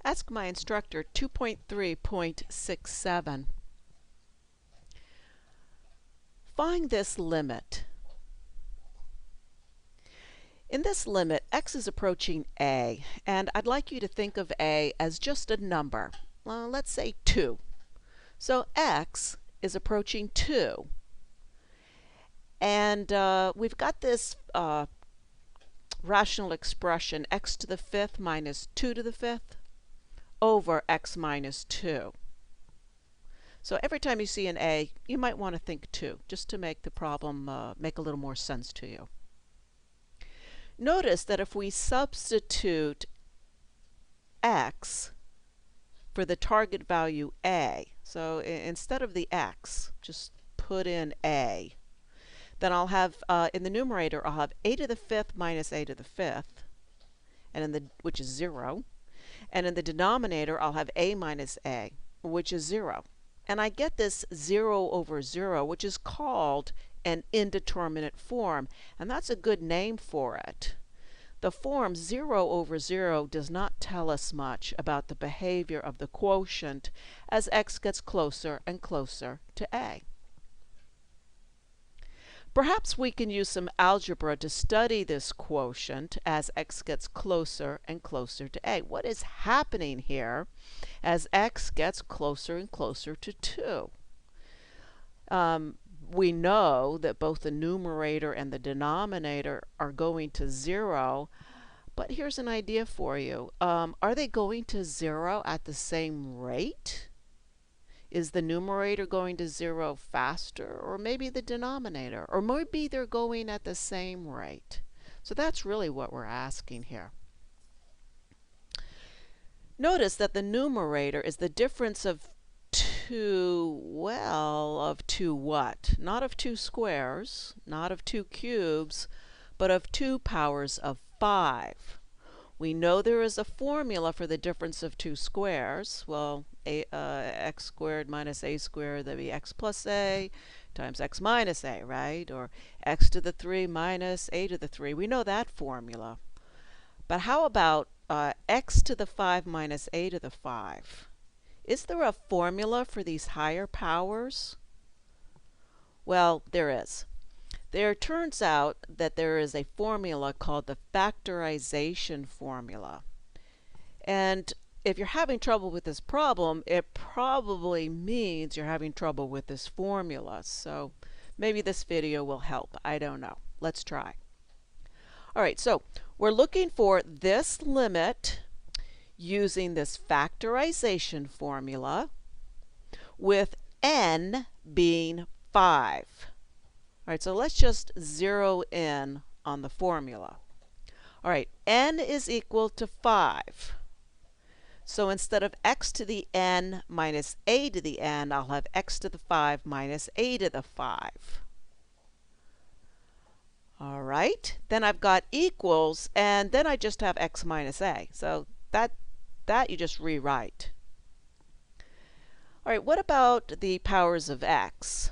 Ask my instructor 2.3.67. Find this limit. In this limit, x is approaching a, and I'd like you to think of a as just a number. Let's say 2. So x is approaching 2. And we've got this rational expression, x to the 5th minus 2 to the 5th over x minus 2. So every time you see an a, you might want to think 2, just to make the problem make a little more sense to you. Notice that if we substitute x for the target value a, so instead of the x, just put in a, then I'll have, in the numerator, I'll have a to the 5th minus a to the 5th, and which is 0. And in the denominator, I'll have a minus a, which is 0. And I get this 0 over 0, which is called an indeterminate form, and that's a good name for it. The form 0 over 0 does not tell us much about the behavior of the quotient as x gets closer and closer to a. Perhaps we can use some algebra to study this quotient as x gets closer and closer to a. What is happening here as x gets closer and closer to 2? We know that both the numerator and the denominator are going to 0, but here's an idea for you. Are they going to 0 at the same rate? Is the numerator going to 0 faster, or maybe the denominator, or maybe they're going at the same rate? So that's really what we're asking here. Notice that the numerator is the difference of two what? Not of 2 squares, not of 2 cubes, but of 2 powers of 5. We know there is a formula for the difference of 2 squares. Well, x squared minus a squared, that'd be x plus a times x minus a, right? Or x to the 3 minus a to the 3. We know that formula. But how about x to the 5 minus a to the 5? Is there a formula for these higher powers? Well, there is. There turns out that there is a formula called the factorization formula. And if you're having trouble with this problem, it probably means you're having trouble with this formula. So maybe this video will help. I don't know. Let's try. All right, so we're looking for this limit using this factorization formula with n being 5. All right, so let's just zero in on the formula. All right, n is equal to 5. So instead of x to the n minus a to the n, I'll have x to the 5 minus a to the 5. All right, then I've got equals, and then I just have x minus a. So that you just rewrite. All right, what about the powers of x?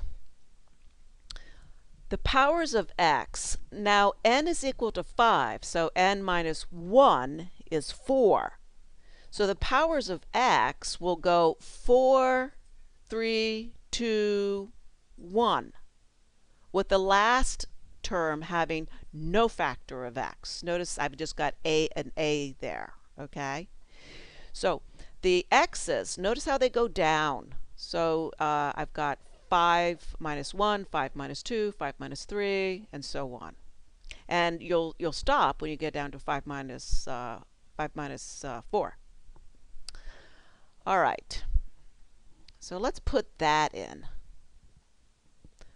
The powers of x, now n is equal to 5, so n minus 1 is 4. So the powers of x will go 4, 3, 2, 1, with the last term having no factor of x. Notice I've just got a and a there, okay? So the x's, notice how they go down. So I've got 5 minus 1, 5 minus 2, 5 minus 3, and so on. And you'll stop when you get down to 5 minus 4. All right. So let's put that in.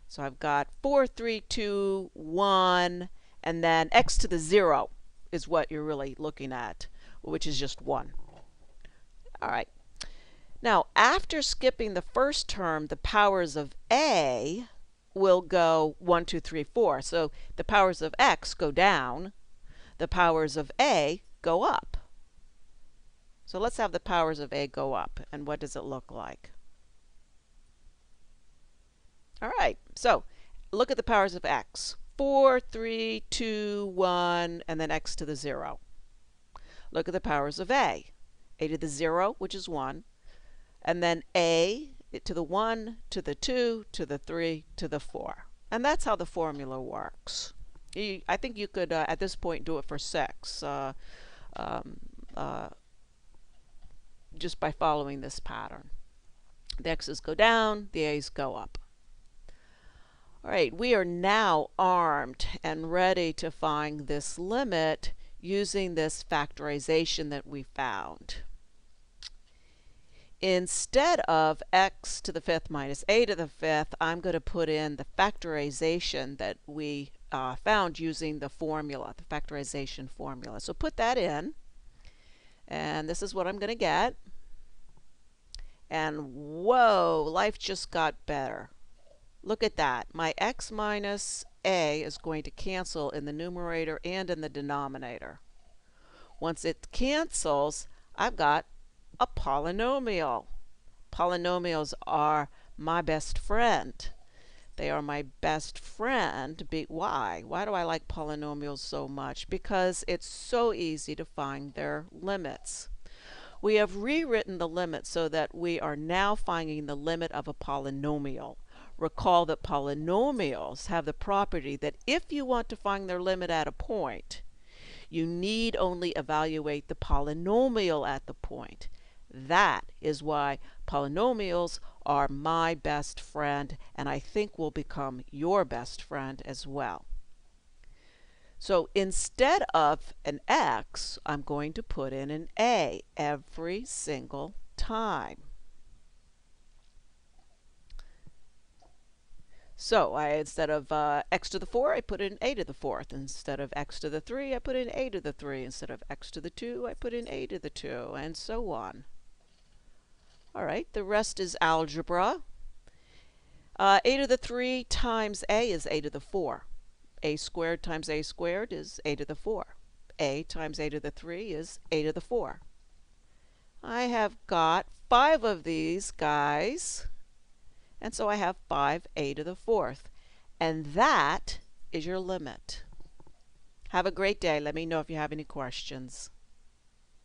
So I've got 4, 3, 2, 1, and then x to the 0 is what you're really looking at, which is just 1. All right. Now, after skipping the first term, the powers of a will go 1, 2, 3, 4. So the powers of x go down. The powers of a go up. So let's have the powers of a go up. And what does it look like? All right. So look at the powers of x. 4, 3, 2, 1, and then x to the 0. Look at the powers of a. a to the 0, which is 1, and then a to the 1, to the 2, to the 3, to the 4. And that's how the formula works. I think you could, at this point, do it for 6, just by following this pattern. The x's go down, the a's go up. All right, we are now armed and ready to find this limit using this factorization that we found. Instead of x to the 5th minus a to the 5th, I'm going to put in the factorization that we found using the formula, the factorization formula. So put that in, and this is what I'm going to get. And whoa, life just got better. Look at that. My x minus a is going to cancel in the numerator and in the denominator. Once it cancels, I've got a polynomial. Polynomials are my best friend. They are my best friend. Why? Why do I like polynomials so much? Because it's so easy to find their limits. We have rewritten the limit so that we are now finding the limit of a polynomial. Recall that polynomials have the property that if you want to find their limit at a point, you need only evaluate the polynomial at the point. That is why polynomials are my best friend, and I think will become your best friend as well. So instead of an x, I'm going to put in an a every single time. So instead of x to the 4, I put in a to the 4th. Instead of x to the 3, I put in a to the 3. Instead of x to the 2, I put in a to the 2, and so on. All right, the rest is algebra. A to the 3 times a is a to the 4. A squared times a squared is a to the 4. A times a to the 3 is a to the 4. I have got 5 of these guys, and so I have 5a to the 4th. And that is your limit. Have a great day. Let me know if you have any questions.